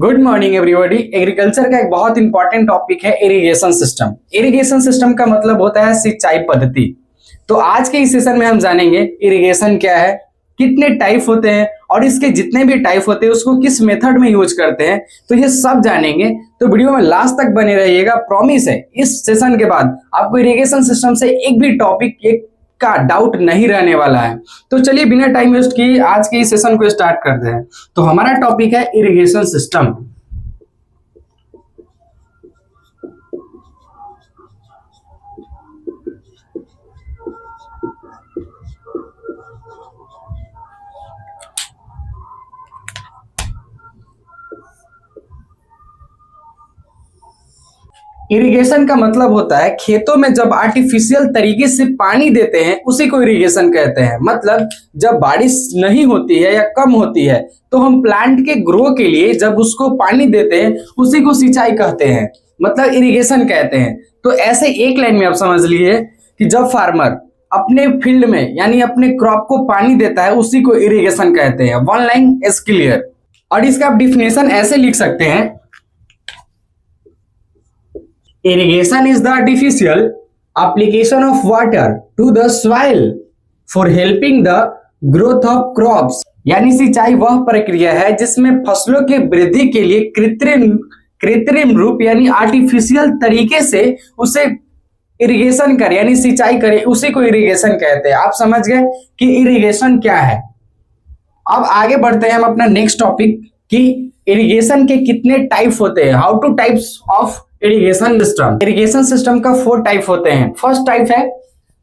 Good morning everybody. Agriculture का एक बहुत इंपॉर्टेंट टॉपिक है इरिगेशन सिस्टम। इरिगेशन सिस्टम का मतलब होता है सिंचाई पद्धति। तो आज के इस सेशन में हम जानेंगे इरिगेशन क्या है, कितने टाइप होते हैं और इसके जितने भी टाइप होते हैं उसको किस मेथड में यूज करते हैं, तो ये सब जानेंगे। तो वीडियो में लास्ट तक बने रहिएगा। प्रॉमिस है इस सेशन के बाद आपको इरिगेशन सिस्टम से एक भी टॉपिक का डाउट नहीं रहने वाला है। तो चलिए बिना टाइम वेस्ट किए आज के इस सेशन को स्टार्ट करते हैं। तो हमारा टॉपिक है इरिगेशन सिस्टम। इरिगेशन का मतलब होता है खेतों में जब आर्टिफिशियल तरीके से पानी देते हैं उसी को इरिगेशन कहते हैं। मतलब जब बारिश नहीं होती है या कम होती है तो हम प्लांट के ग्रो के लिए जब उसको पानी देते हैं उसी को सिंचाई कहते हैं, मतलब इरिगेशन कहते हैं। तो ऐसे एक लाइन में आप समझ लीजिए कि जब फार्मर अपने फील्ड में यानी अपने क्रॉप को पानी देता है उसी को इरिगेशन कहते हैं। One line is clear. और इसका आप डिफिनेशन ऐसे लिख सकते हैं, irrigation is the artificial application of water to the soil for helping the growth of crops। यानी सिंचाई वह प्रक्रिया है जिसमें फसलों के वृद्धि के लिए कृत्रिम रूप यानी आर्टिफिशियल तरीके से उसे इरिगेशन करे यानी सिंचाई करे, उसी को इरिगेशन कहते हैं। आप समझ गए कि इरिगेशन क्या है। अब आगे बढ़ते हैं हम अपना नेक्स्ट टॉपिक कि इरिगेशन के कितने टाइप होते हैं। How two types of irrigation system. Irrigation system का 4 टाइप होते हैं। फर्स्ट टाइप है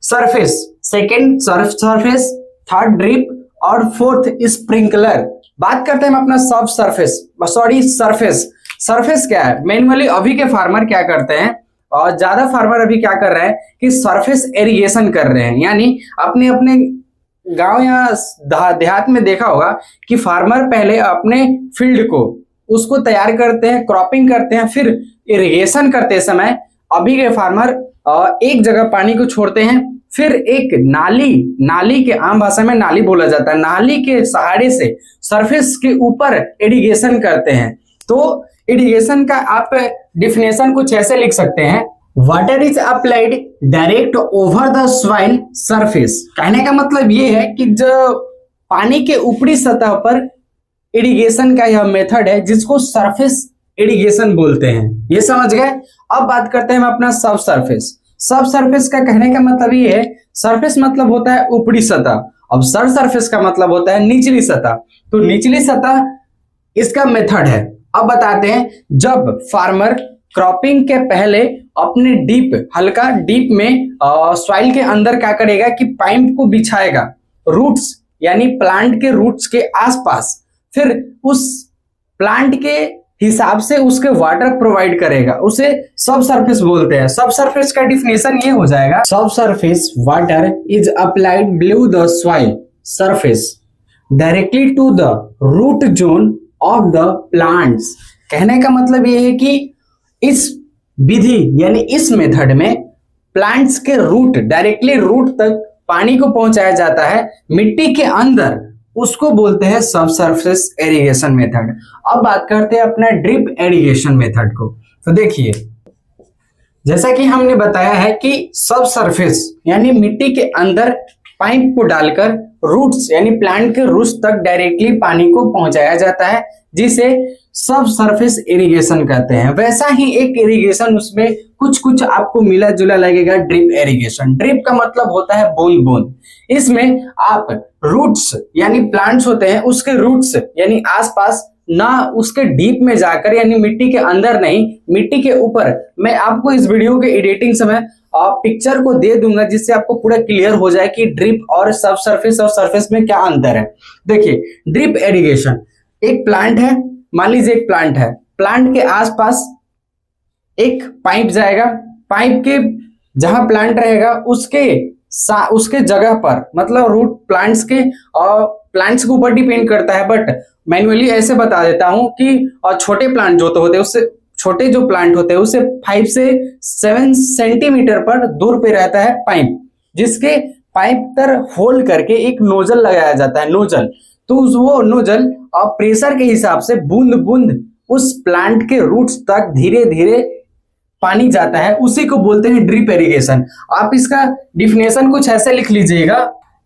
surface, second surface, third drip और फोर्थ स्प्रिंकलर। बात करते हैं हम अपना सरफेस। सरफेस क्या है? मैनुअली अभी के फार्मर क्या करते हैं और ज्यादा फार्मर अभी क्या कर रहे हैं कि सरफेस इरिगेशन कर रहे हैं। यानी अपने अपने गांव या देहात में देखा होगा कि फार्मर पहले अपने फील्ड को उसको तैयार करते हैं, क्रॉपिंग करते हैं, फिर इरिगेशन करते समय अभी के फार्मर एक जगह पानी को छोड़ते हैं, फिर एक नाली के आम भाषा में नाली बोला जाता है, नाली के सहारे से सरफेस के ऊपर इरिगेशन करते हैं। तो इरिगेशन का आप डिफिनेशन कुछ ऐसे लिख सकते हैं, water is applied direct over the soil surface. कहने का मतलब ये है कि जो पानी के ऊपरी सतह पर इरिगेशन का यह मेथड है जिसको सरफेस इरिगेशन बोलते हैं। ये समझ गए। अब बात करते हैं हम अपना सब सरफेस का कहने का मतलब ये है, सरफेस मतलब होता है ऊपरी सतह, अब सरफेस का मतलब होता है निचली सतह। तो निचली सतह इसका मेथड है। अब बताते हैं, जब फार्मर क्रॉपिंग के पहले अपने हल्का डीप में सॉइल के अंदर क्या करेगा कि पाइप को बिछाएगा रूट्स यानी प्लांट के रूट्स के आसपास, फिर उस प्लांट के हिसाब से उसके वाटर प्रोवाइड करेगा, उसे सब सरफेस बोलते हैं। सब सरफेस का डिफिनेशन ये हो जाएगा, subsurface water is applied below the soil surface directly to the root zone of the plants. कहने का मतलब ये है कि इस विधि यानी इस मेथड में प्लांट्स के रूट डायरेक्टली रूट तक पानी को पहुंचाया जाता है मिट्टी के अंदर, उसको बोलते हैं सब सरफेस इरिगेशन मेथड। अब बात करते हैं अपना ड्रिप इरिगेशन मेथड को। तो देखिए, जैसा कि हमने बताया है कि सब सरफेस यानी मिट्टी के अंदर पाइप को डालकर रूट्स यानी प्लांट के रूट्स तक डायरेक्टली पानी को पहुंचाया जाता है, जिसे सब सरफेस इरिगेशन कहते हैं। वैसा ही एक इरिगेशन उसमें कुछ आपको मिला जुला लगेगा, ड्रिप इरिगेशन। ड्रिप का मतलब होता है बूंद बूंद। इसमें आप रूट्स यानी प्लांट्स होते हैं उसके रूट्स यानी आसपास, ना उसके डीप में जाकर यानी मिट्टी के अंदर नहीं, मिट्टी के ऊपर। मैं आपको इस वीडियो के एडिटिंग समय पिक्चर को दे दूंगा जिससे आपको पूरा क्लियर हो जाए कि ड्रिप और सब सरफेस और सरफेस में क्या अंतर है। देखिए, ड्रिप इरिगेशन, एक प्लांट है, मान लीजिए एक प्लांट है, प्लांट के आसपास एक पाइप जाएगा, पाइप के जहां प्लांट रहेगा उसके जगह पर, मतलब रूट प्लांट्स के ऊपर डिपेंड करता है, बट मैन्युअली ऐसे बता देता हूं कि छोटे प्लांट जो तो होते हैं उससे छोटे जो प्लांट होते हैं उससे 5 से 7 सेंटीमीटर पर दूर पे रहता है पाइप, जिसके पाइप तर होल करके एक नोजल लगाया जाता है। नोजल तो वो नोजल प्रेशर के हिसाब से बूंद बूंद उस प्लांट के रूट्स तक धीरे धीरे पानी जाता है, उसी को बोलते हैं ड्रिप इरिगेशन। आप इसका डिफिनेशन कुछ ऐसे लिख लीजिएगा,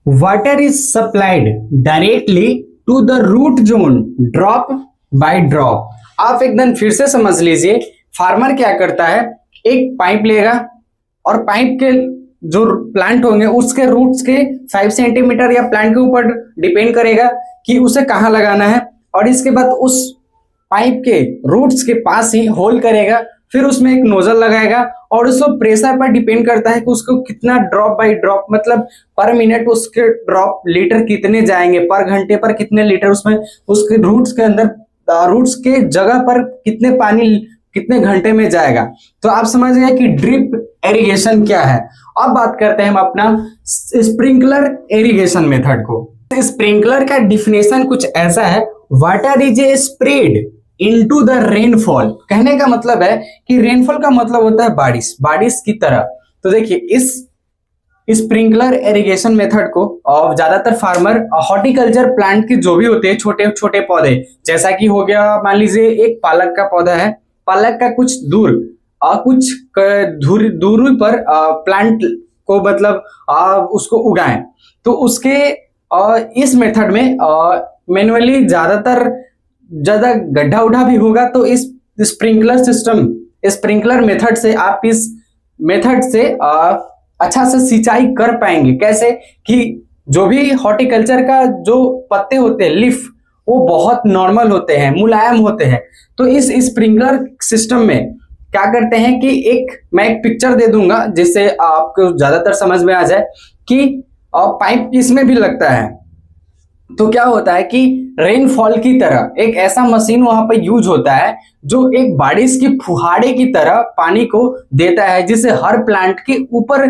water is supplied directly to the root zone drop by drop. आप एकदम फिर से समझ लीजिए, फार्मर क्या करता है, एक पाइप लेगा और पाइप के जो प्लांट होंगे उसके रूट्स के 5 सेंटीमीटर या प्लांट के ऊपर डिपेंड करेगा कि उसे कहाँ लगाना है, और इसके बाद उस पाइप के रूट्स के पास ही होल करेगा, फिर उसमें एक नोजल लगाएगा और उसको प्रेशर पर डिपेंड करता है कि उसको कितना ड्रॉप बाय ड्रॉप, मतलब पर मिनट उसके ड्रॉप लीटर कितने जाएंगे, पर घंटे पर कितने लीटर उसमें उसके रूट्स के अंदर, रूट्स के जगह पर कितने पानी कितने घंटे में जाएगा। तो आप समझ गए कि ड्रिप इरिगेशन क्या है। अब बात करते हैं हम अपना स्प्रिंकलर इरिगेशन मेथड को। स्प्रिंकलर का डिफिनेशन कुछ ऐसा है, water is a spread into the rainfall. कहने का मतलब है कि रेनफॉल का मतलब होता है बारिश, बारिश की तरह। तो देखिए इस स्प्रिंकलर इरिगेशन मेथड को और ज्यादातर फार्मर हॉर्टिकल्चर प्लांट के जो भी होते हैं छोटे छोटे पौधे, जैसा कि हो गया मान लीजिए एक पालक का पौधा है, पालक का कुछ दूर कुछ दूरी पर प्लांट को मतलब उसको उगाएं, तो उसके इस मेथड में मैनुअली ज्यादा गड्ढा उड्ढा भी होगा, तो इस स्प्रिंकलर सिस्टम, स्प्रिंकलर मेथड से आप इस मेथड से अच्छा से सिंचाई कर पाएंगे। कैसे कि जो भी हॉर्टिकल्चर का जो पत्ते होते हैं, लीफ, वो बहुत नॉर्मल होते हैं, मुलायम होते हैं। तो इस स्प्रिंकलर सिस्टम में क्या करते हैं कि मैं एक पिक्चर दे दूंगा जिससे आपको ज्यादातर समझ में आ जाए कि पाइप इसमें भी लगता है। तो क्या होता है कि रेनफॉल की तरह एक ऐसा मशीन वहां पर यूज होता है जो एक बारिश की फुहारे की तरह पानी को देता है, जिसे हर प्लांट के ऊपर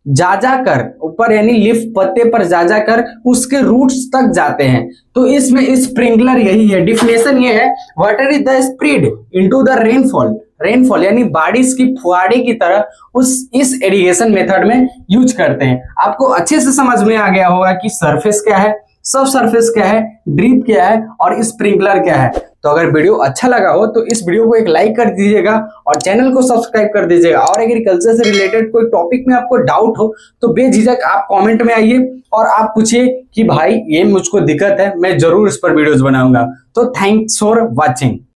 जाकर, ऊपर यानी लीफ पत्ते पर जाकर उसके रूट्स तक जाते हैं। तो इसमें स्प्रिंकलर यही है, डिफिनेशन ये है, water is the spread into the rainfall, rainfall यानी बारिश की फुहारे की तरह इस इरिगेशन मेथड में यूज करते हैं। आपको अच्छे से समझ में आ गया होगा कि सरफेस क्या है, सब सरफेस क्या है, ड्रिप क्या है और स्प्रिंकलर क्या है। तो अगर वीडियो अच्छा लगा हो तो इस वीडियो को एक लाइक कर दीजिएगा और चैनल को सब्सक्राइब कर दीजिएगा। और एग्रीकल्चर से रिलेटेड कोई टॉपिक में आपको डाउट हो तो बेझिझक आप कमेंट में आइए और आप पूछिए कि भाई ये मुझको दिक्कत है, मैं जरूर इस पर वीडियोस बनाऊंगा। तो थैंक्स फॉर वॉचिंग।